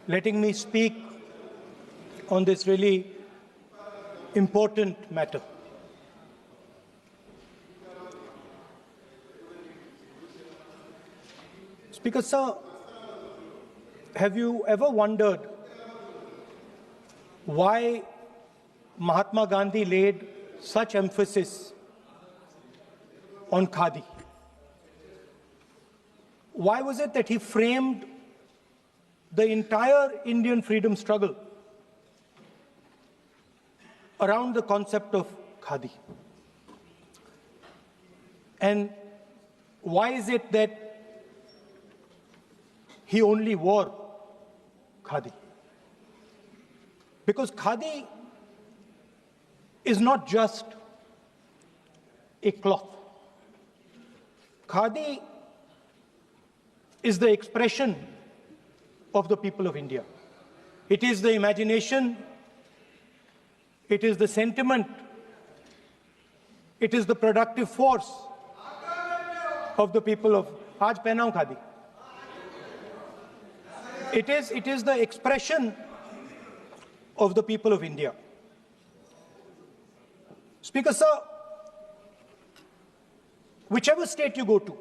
letting me speak on this really important matter. Speaker, sir, have you ever wondered why Mahatma Gandhi laid such emphasis on khadi? Why was it that he framed the entire Indian freedom struggle around the concept of khadi? And why is it that he only wore khadi? Because khadi is not just a cloth. Khadi is the expression of the people of India. It is the imagination, it is the sentiment, it is the productive force of the people of Aaj pehnaun khadi. It is the expression of the people of India. Speaker, sir, whichever state you go to,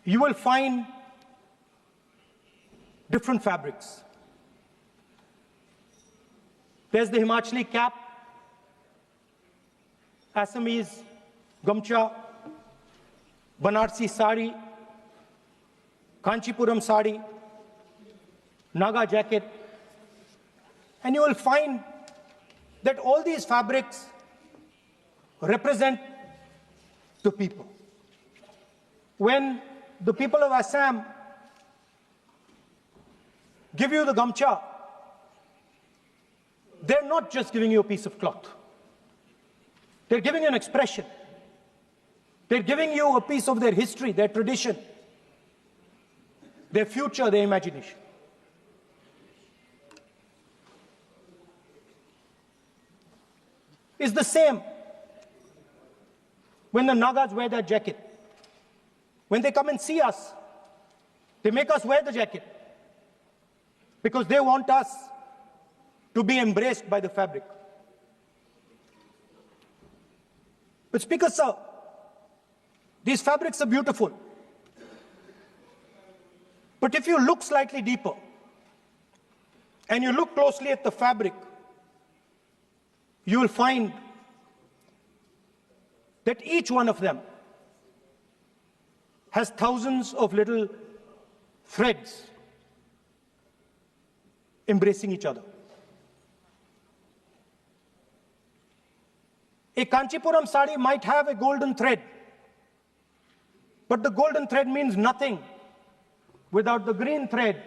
you will find different fabrics. There's the Himachali cap, Assamese gamcha, Banarsi sari, Kanchipuram sari, Naga jacket, and you will find that all these fabrics represent the people. When the people of Assam give you the gamcha, they're not just giving you a piece of cloth. They're giving you an expression. They're giving you a piece of their history, their tradition, their future, their imagination. It's the same when the Nagas wear that jacket. When they come and see us, they make us wear the jacket because they want us to be embraced by the fabric. But Speaker, sir, these fabrics are beautiful. But if you look slightly deeper and you look closely at the fabric, you will find that each one of them has thousands of little threads embracing each other. A Kanchipuram sari might have a golden thread, but the golden thread means nothing without the green thread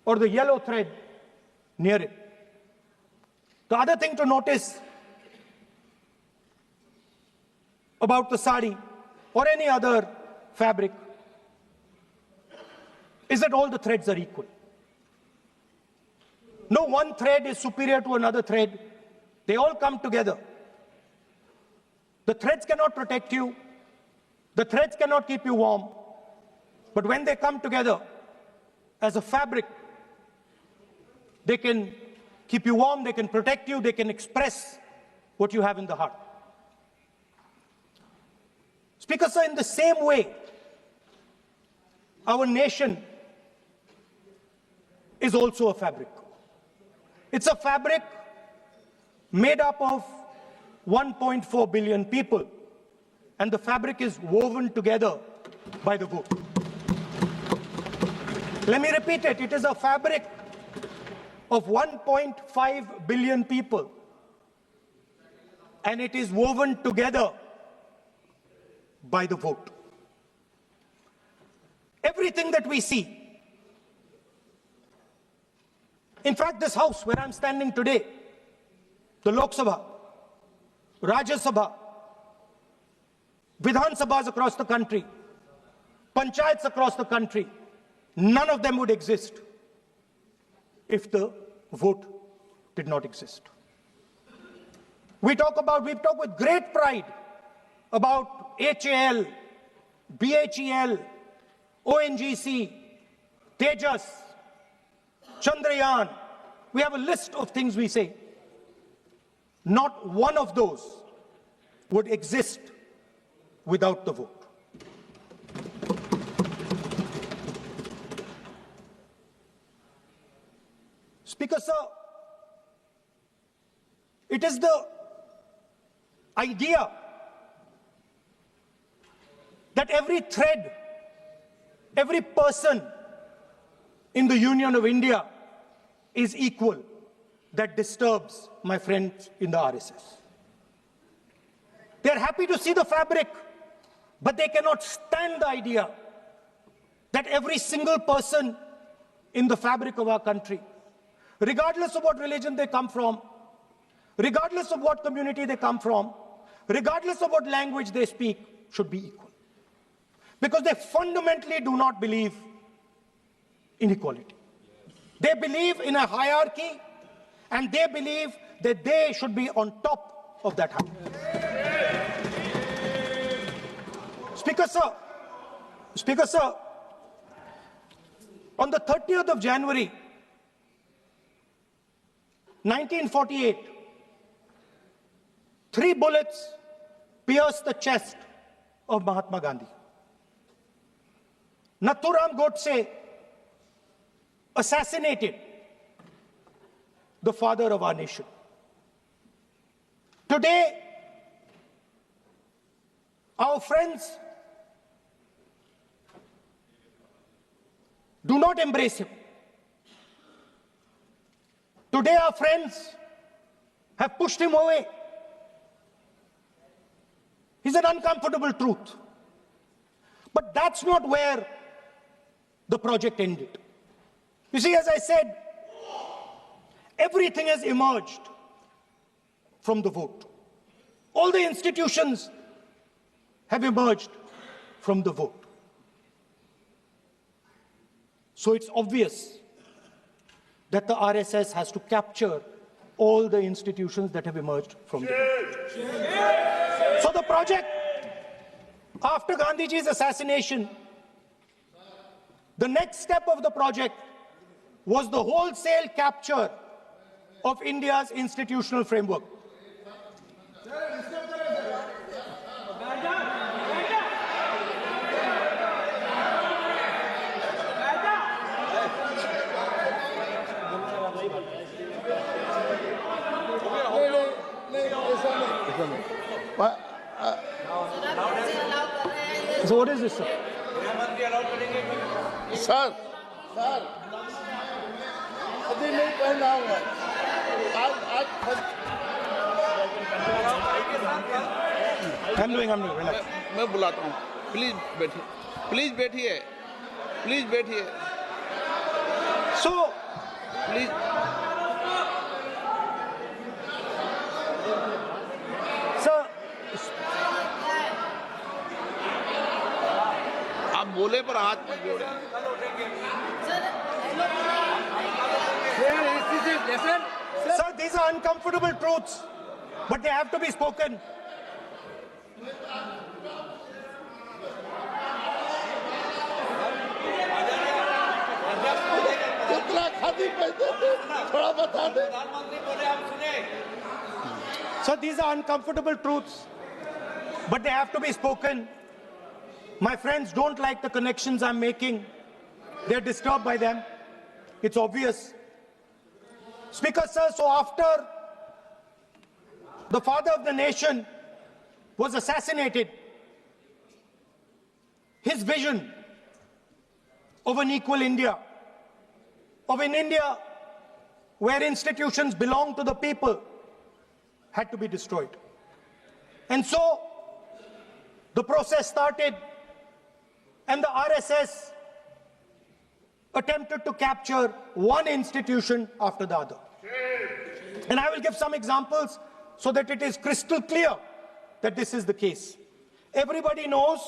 or the yellow thread near it. The other thing to notice about the sari or any other fabric is that all the threads are equal. No one thread is superior to another thread. They all come together. The threads cannot protect you. The threads cannot keep you warm. But when they come together as a fabric, they can keep you warm, they can protect you, they can express what you have in the heart. Speaker, sir, in the same way, our nation is also a fabric. It's a fabric made up of 1.4 billion people, and the fabric is woven together by the vote. Let me repeat it. It is a fabric of 1.5 billion people, and it is woven together by the vote. Everything that we see, in fact, this house where I'm standing today, the Lok Sabha, Rajya Sabha, Vidhan Sabhas across the country, Panchayats across the country, none of them would exist if the vote did not exist. We talk with great pride about HAL, BHEL, ONGC, Tejas, Chandrayaan. We have a list of things we say. Not one of those would exist without the vote. Speaker, sir, it is the idea that every thread, every person in the Union of India is equal that disturbs my friends in the RSS. They are happy to see the fabric, but they cannot stand the idea that every single person in the fabric of our country, regardless of what religion they come from, regardless of what community they come from, regardless of what language they speak, should be equal. Because they fundamentally do not believe in equality. They believe in a hierarchy, and they believe that they should be on top of that hierarchy. Speaker, sir, on the 30th of January, 1948, 3 bullets pierced the chest of Mahatma Gandhi. Nathuram Godse assassinated the father of our nation. Today, our friends do not embrace him. Today, our friends have pushed him away. He's an uncomfortable truth. But that's not where the project ended. You see, as I said, everything has emerged from the vote. All the institutions have emerged from the vote. So it's obvious that the RSS has to capture all the institutions that have emerged from the vote. So the project, after Gandhiji's assassination, the next step of the project was the wholesale capture of India's institutional framework. So what is this, sir? Sir, अभी नहीं पहना हुआ I'm doing, relax. मैं बुलाता हूँ please बैठिए So, please sir, आप बोले पर हाथ मत जोड़े sir, these are uncomfortable truths, but they have to be spoken. So these are uncomfortable truths, but they have to be spoken. My friends don't like the connections I'm making. They're disturbed by them. It's obvious. Speaker, sir, so after the father of the nation was assassinated, his vision of an equal India, of an India where institutions belong to the people, had to be destroyed. And so the process started, and the RSS attempted to capture one institution after the other. And I will give some examples so that it is crystal clear that this is the case. Everybody knows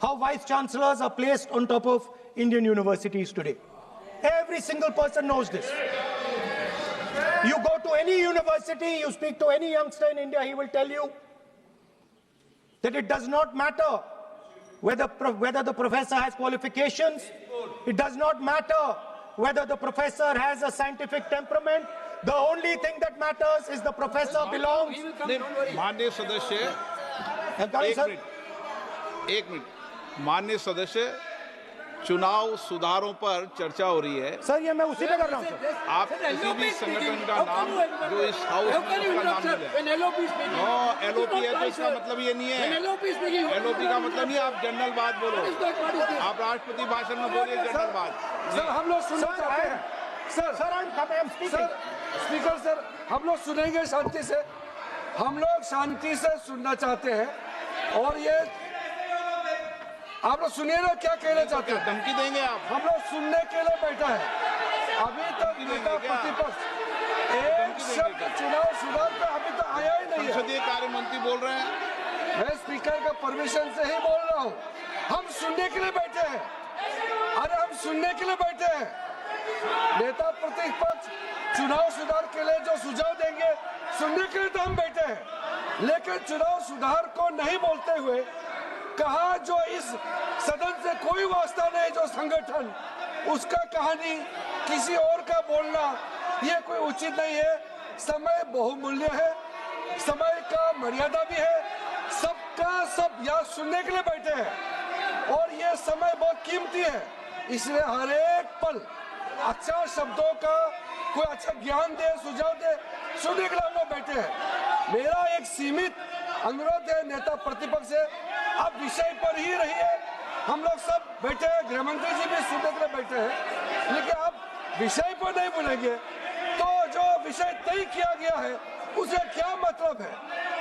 how vice chancellors are placed on top of Indian universities today. Every single person knows this. You go to any university, you speak to any youngster in India, he will tell you that it does not matter whether the professor has qualifications. It does not matter whether the professor has a scientific temperament. The only thing that matters is the professor belongs. माननीय सदस्य, एक minute, माननीय सदस्य, चुनाव सुधारों पर चर्चा हो रही है। सर, ये मैं उसी पे कर रहा हूँ। आप किसी भी संगठन का नाम जो इस हाउस में उसका नाम नहीं ले। एलओपी है तो इसका मतलब ये नहीं है। एलओपी का मतलब नहीं, आप जनरल बात बोलो। आप राष्ट्रपति भाषण में बोलिए जनरल बात। सर, हम लोग सुनना चाहते हैं। सर, स्पीकर सर, हम लोग सुनेंगे शांति से। हम लोग शांति से सुनना चाहते हैं। और ये आप लोग सुनिए ना, क्या कहना चाहते हैं? धमकी देंगे आप? हम लोग सुनने के लिए बैठा है। अभी तक नेता प्रतिपक्ष एक शब्द चुनाव सुधार पे अभी तक आया ही नहीं है। संसदीय कार्य मंत्री बोल रहे हैं। मैं स्पीकर का परमिशन से ही बोल रहा हूँ। हम सुनने के लिए बैठे हैं। अरे हम सुनने के लिए बैठे हैं। नेता प्रतिपक्ष चुनाव सुधार के लिए जो सुझाव देंगे, सुनने के लिए तो हम बैठे हैं। लेकिन चुनाव सुधार को नहीं बोलते हुए कहा जो इस सदन से कोई वास्ता नहीं, जो संगठन उसका कहानी किसी और का बोलना, ये कोई उचित नहीं है। समय बहुमूल्य है, समय का मर्यादा भी है। सबका सब यहाँ सुनने के लिए बैठे हैं और ये समय बहुत कीमती है। इसलिए हर एक पल अच्छा शब्दों का कोई अच्छा ज्ञान दे, सुझाव दे, सुनने के लिए हम लोग बैठे हैं। मेरा एक सीमित अनुरोध है नेता प्रतिपक्ष से, आप विषय पर ही रहिए। हम लोग सब बैठे हैं, गृह मंत्री जी भी सुनने के लिए बैठे हैं, लेकिन आप विषय पर नहीं बोलेंगे तो जो विषय तय किया गया है उसे क्या मतलब है?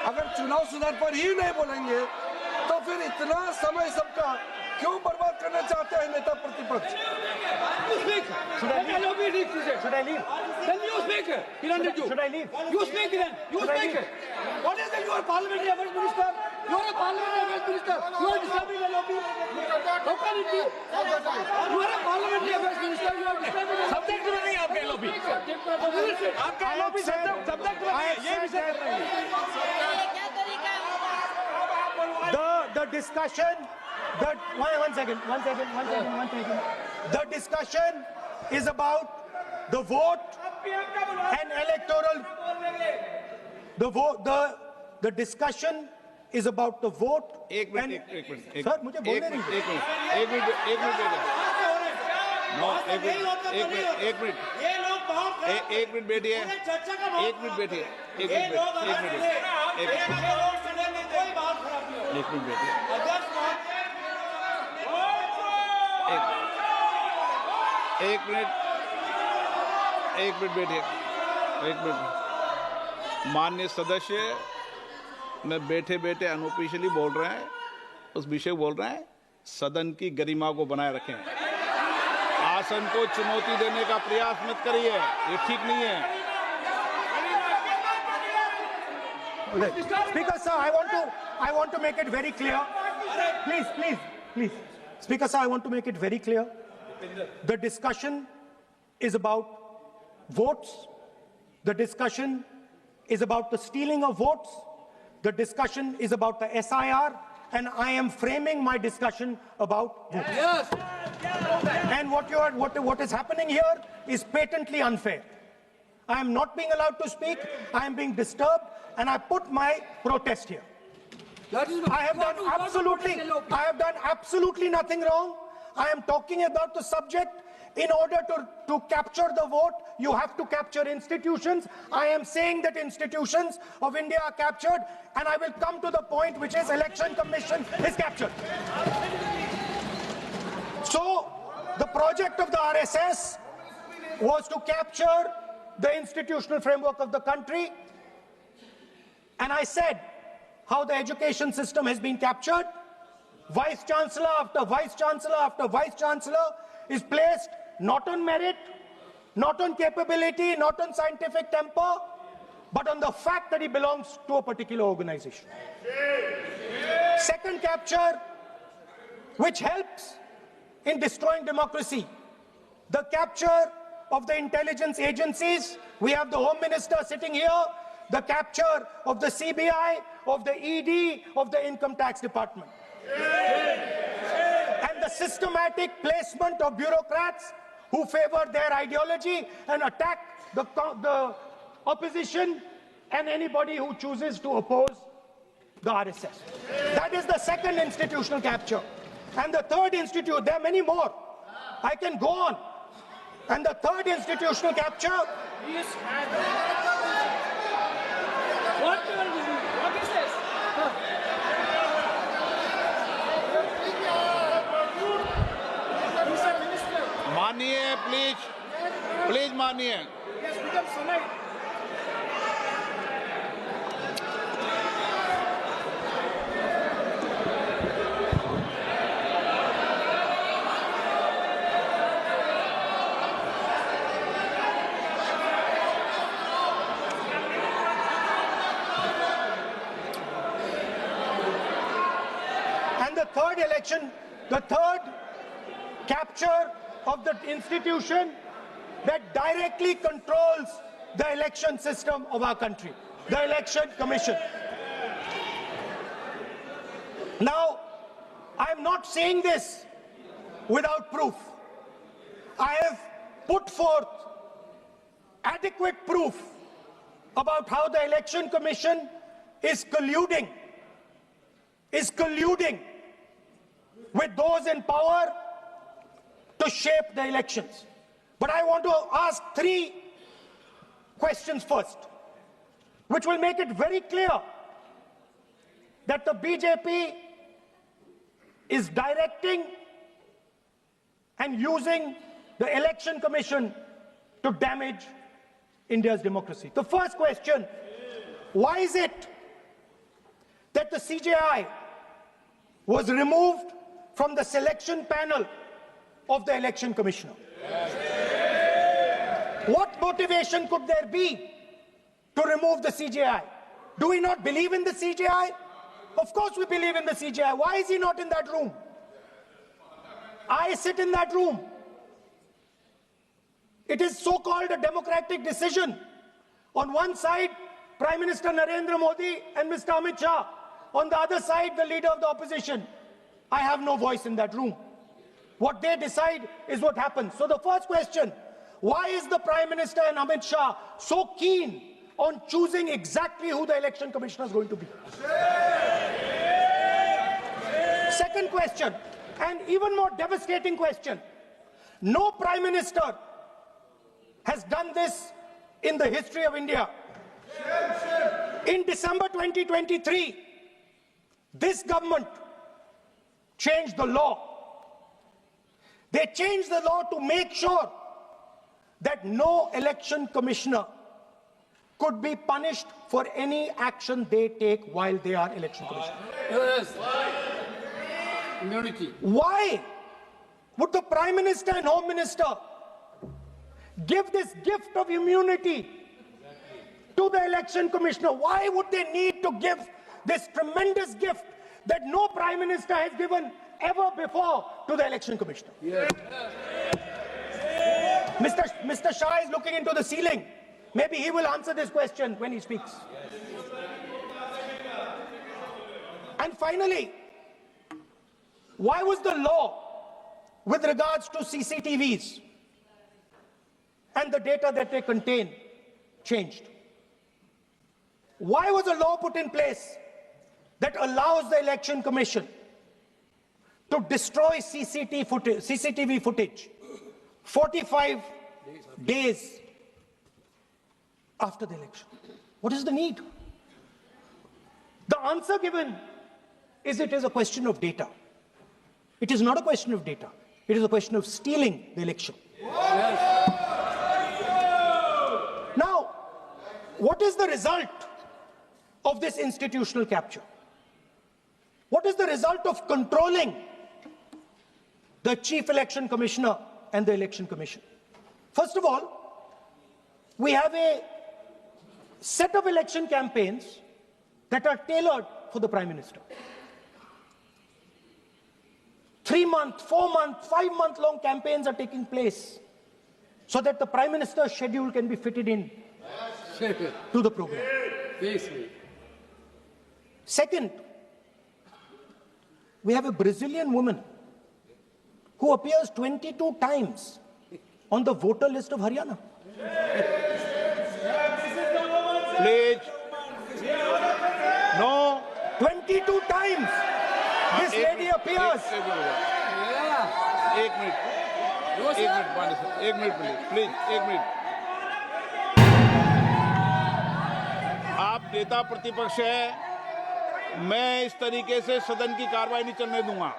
अगर चुनाव सुधार पर ही नहीं बोलेंगे तो फिर इतना समय सबका क्यों बर्बाद करना चाहते हैं नेता प्रतिपक्ष? Should I leave? Then you speak. Should I leave? You speak then. You speak. What is it? You are parliamentary affairs minister. You are a parliamentary affairs minister. You are disturbing the lobby. How can it be? You are a parliamentary affairs minister. You are disturbing the Subject में नहीं आपका lobby. आपका lobby subject में नहीं है. ये विषय कर रहे हैं. The discussion. One second. The discussion is about the vote and electoral. The discussion is about the vote. एक मिनट। सर, मुझे बोलने दीजिए। एक मिनट बैठिए। माननीय सदस्य, मैं बैठे अनऑफिशियली बोल रहे हैं, उस विषय बोल रहे हैं। सदन की गरिमा को बनाए रखें। आसन को चुनौती देने का प्रयास मत करिए, ये ठीक नहीं है। Speaker sir, I want to make it very clear. Please. Speaker sir, I want to make it very clear. The discussion is about votes. The discussion is about the stealing of votes. The discussion is about the SIR, and I am framing my discussion about votes. Yes. And what is happening here is patently unfair. I am not being allowed to speak. I am being disturbed, and I put my protest here. I have done absolutely nothing wrong. I am talking about the subject. In order to capture the vote, you have to capture institutions. I am saying that institutions of India are captured, and I will come to the point, which is Election Commission is captured. So the project of the RSS was to capture the institutional framework of the country, and I said how the education system has been captured. Vice Chancellor after Vice Chancellor after Vice Chancellor is placed not on merit, not on capability, not on scientific temper, but on the fact that he belongs to a particular organization. Second capture, which helps in destroying democracy, the capture of the intelligence agencies. We have the Home Minister sitting here, the capture of the CBI, of the ED, of the Income Tax Department. the systematic placement of bureaucrats who favor their ideology and attack the opposition and anybody who chooses to oppose the RSS. That is the second institutional capture. And the third there are many more. I can go on. And the third institutional capture. What is this? मानिए please मानिए. Yes, become solid. The third capture of the institution that directly controls the election system of our country, the Election Commission. Now, I'm not saying this without proof. I have put forth adequate proof about how the Election Commission is colluding with those in power to shape the elections. But I want to ask three questions first, which will make it very clear that the BJP is directing and using the Election Commission to damage India's democracy. The first question, why is it that the CJI was removed from the selection panel of the Election Commissioner? What motivation could there be to remove the CJI? Do we not believe in the CJI? Of course we believe in the CJI. Why is he not in that room? I sit in that room. It is so-called a democratic decision. On one side, Prime Minister Narendra Modi and Mr. Amit Shah. On the other side, the leader of the opposition. I have no voice in that room. What they decide is what happens. So the first question, why is the Prime Minister and Amit Shah so keen on choosing exactly who the Election Commissioner is going to be? Second question, and even more devastating question, no Prime Minister has done this in the history of India. In December 2023, this government changed the law. They changed the law to make sure that no election commissioner could be punished for any action they take while they are election commissioner. Yes. Immunity. Why would the Prime Minister and Home Minister give this gift of immunity to the election commissioner? Why would they need to give this tremendous gift that no Prime Minister has given ever before to the election commissioner? Yes. Mr. Shah is looking into the ceiling. Maybe he will answer this question when he speaks. And finally, why was the law with regards to CCTVs and the data that they contain changed? Why was a law put in place that allows the Election Commission to destroy CCTV footage 45 days after the election? What is the need? The answer given is it is a question of data. It is not a question of data. It is a question of stealing the election. Yes. Now, what is the result of this institutional capture? What is the result of controlling the Chief Election Commissioner and the Election Commission? First of all, we have a set of election campaigns that are tailored for the Prime Minister. 3-month, 4-month, 5-month long campaigns are taking place so that the Prime Minister's schedule can be fitted in to the program. Second, we have a Brazilian woman who appears 22 times on the voter list of Haryana. Please. No. 22 times this lady appears. एक minute please एक minute. आप नेता प्रतिपक्ष है, मैं इस तरीके से सदन की कार्रवाई नहीं चलने दूंगा।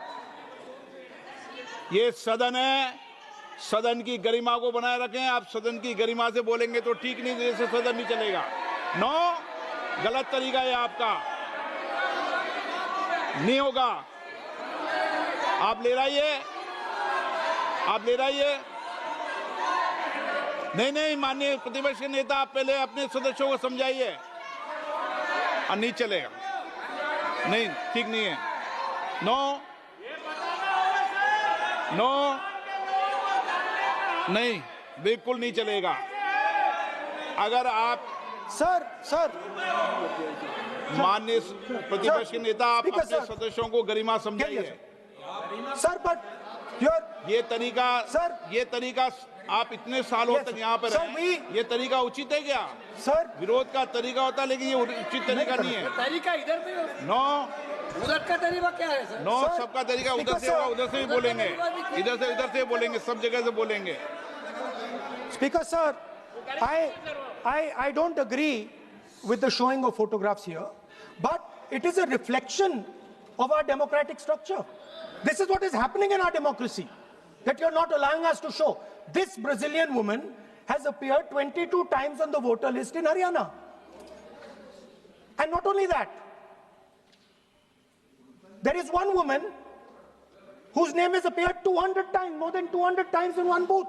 ये सदन है, सदन की गरिमा को बनाए रखें। आप सदन की गरिमा से बोलेंगे तो ठीक नहीं, जैसे सदन नहीं चलेगा। नो, गलत तरीका है आपका, नहीं होगा। आप ले रहिए, आप ले रहिए। नहीं, माननीय प्रतिपक्ष के नेता, आप पहले अपने सदस्यों को समझाइए। नहीं चलेगा, नहीं, ठीक नहीं है। नो, नहीं, बिल्कुल नहीं चलेगा। अगर आप सर माननीय प्रतिपक्ष के नेता, आप अपने सदस्यों को गरिमा समझाइए। सर, बट ये तरीका आप इतने सालों तक यहाँ पर रहे, ये तरीका उचित है क्या? सर, विरोध का तरीका होता है, लेकिन ये उचित तरीका नहीं है। तरीका इधर पे नो, उधर का तरीका क्या है सर? नो, सबका तरीका उधर से होगा, उधर से भी बोलेंगे, इधर से बोलेंगे, सब जगह से बोलेंगे। Speaker sir, I don't agree with the showing of photographs here, but it is a reflection of our democratic structure. This is what is happening in our democracy, that you're not allowing us to show. This Brazilian woman has appeared 22 times on the voter list in Haryana. And not only that, there is one woman whose name has appeared 200 times, more than 200 times in one booth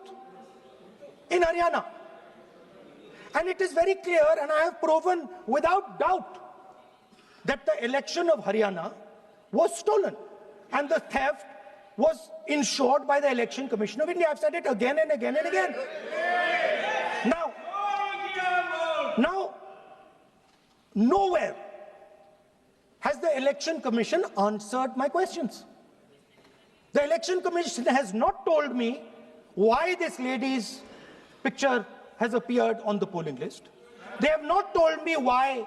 in Haryana. And it is very clear, and I have proven without doubt, that the election of Haryana was stolen. And the theft was ensured by the Election Commission of India. I've said it again and again and again. Now, nowhere has the Election Commission answered my questions. The Election Commission has not told me why this lady's picture has appeared on the polling list. They have not told me why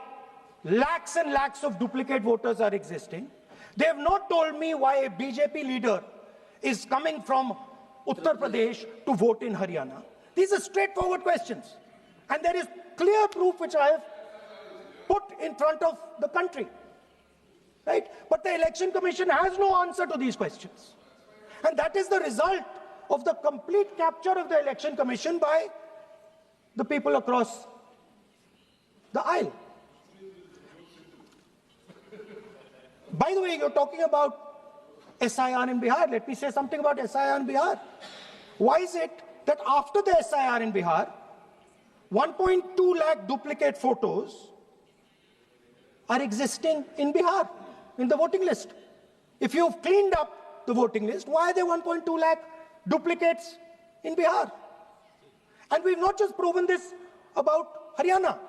lakhs and lakhs of duplicate voters are existing. They have not told me why a BJP leader is coming from Uttar Pradesh to vote in Haryana. These are straightforward questions. And there is clear proof which I have put in front of the country. Right? But the Election Commission has no answer to these questions. And that is the result of the complete capture of the Election Commission by the people across the aisle. By the way, you're talking about SIR in Bihar. Let me say something about SIR in Bihar. Why is it that after the SIR in Bihar, 1.2 lakh duplicate photos are existing in Bihar, in the voting list? If you've cleaned up the voting list, why are there 1.2 lakh duplicates in Bihar? And we've not just proven this about Haryana.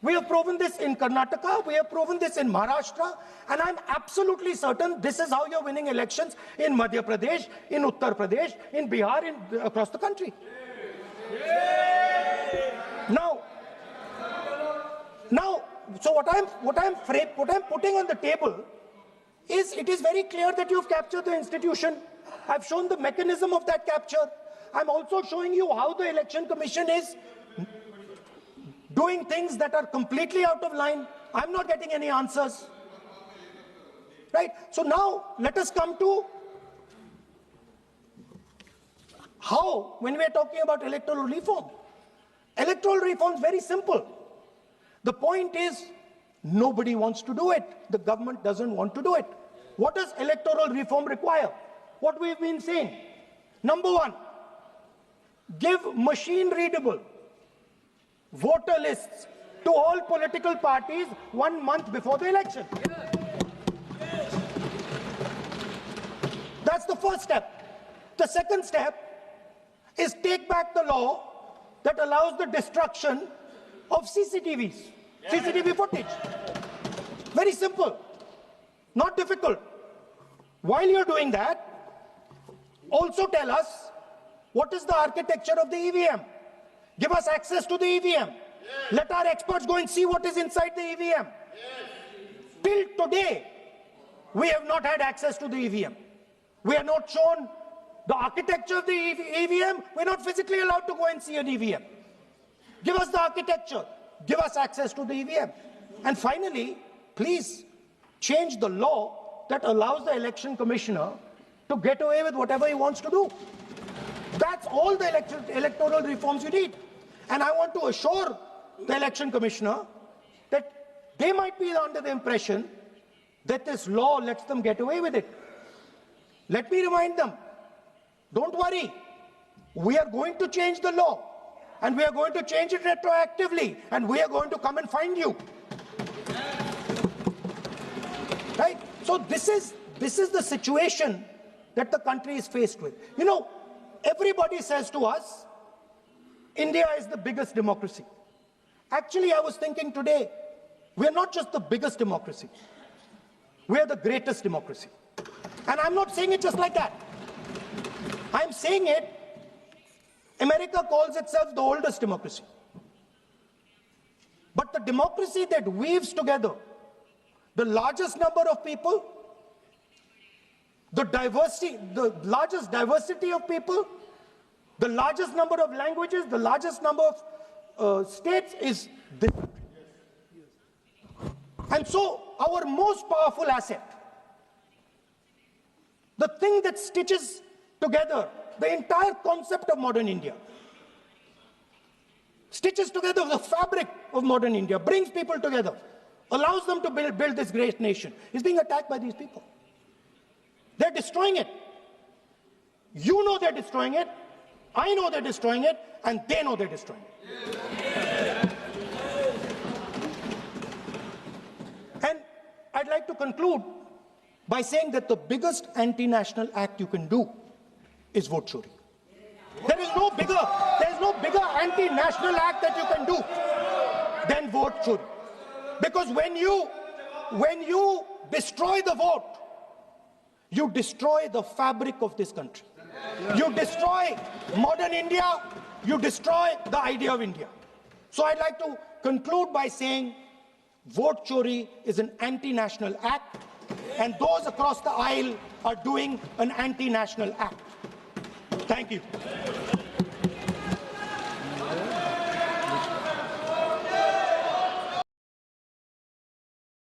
We have proven this in Karnataka, we have proven this in Maharashtra, and I'm absolutely certain this is how you're winning elections in Madhya Pradesh, in Uttar Pradesh, in Bihar, across the country. Now, so what I'm putting on the table is, it is very clear that you've captured the institution. I've shown the mechanism of that capture. I'm also showing you how the Election Commission is doing things that are completely out of line. I'm not getting any answers. Right? So now, let us come to how, when we are talking about electoral reform. Electoral reform is very simple. The point is, nobody wants to do it. The government doesn't want to do it. What does electoral reform require? What we've been saying. Number one, give machine-readable voter lists to all political parties 1 month before the election. That's the first step. The second step is take back the law that allows the destruction of CCTV footage. Very simple, not difficult. While you're doing that, Also tell us what is the architecture of the EVM. Give us access to the EVM. Let our experts go and see what is inside the EVM. Till today, we have not had access to the EVM. We are not shown the architecture of the EVM. We're not physically allowed to go and see an EVM. Give us the architecture. Give us access to the EVM. And finally, please change the law that allows the election commissioner to get away with whatever he wants to do. That's all the electoral reforms you need. And I want to assure the election commissioner that they might be under the impression that this law lets them get away with it. Let me remind them, don't worry, we are going to change the law, and we are going to change it retroactively, and we are going to come and find you. Right? So this is the situation that the country is faced with. You know, everybody says to us, India is the biggest democracy. Actually, I was thinking today, we're not just the biggest democracy, we're the greatest democracy. And I'm not saying it just like that. I'm saying it, America calls itself the oldest democracy. But the democracy that weaves together the largest number of people, the largest diversity of people, the largest number of languages, the largest number of states is this country. And so our most powerful asset, the thing that stitches together the entire concept of modern India, stitches together the fabric of modern India, brings people together, allows them to build this great nation, is being attacked by these people. They're destroying it. You know they're destroying it. I know they're destroying it, and they know they're destroying it. And I'd like to conclude by saying that the biggest anti-national act you can do is vote chori. There is no bigger anti-national act that you can do than vote chori. Because when you destroy the vote, you destroy the fabric of this country. You destroy modern India, you destroy the idea of India. So I'd like to conclude by saying vote chori is an anti-national act, and those across the aisle are doing an anti-national act. Thank you.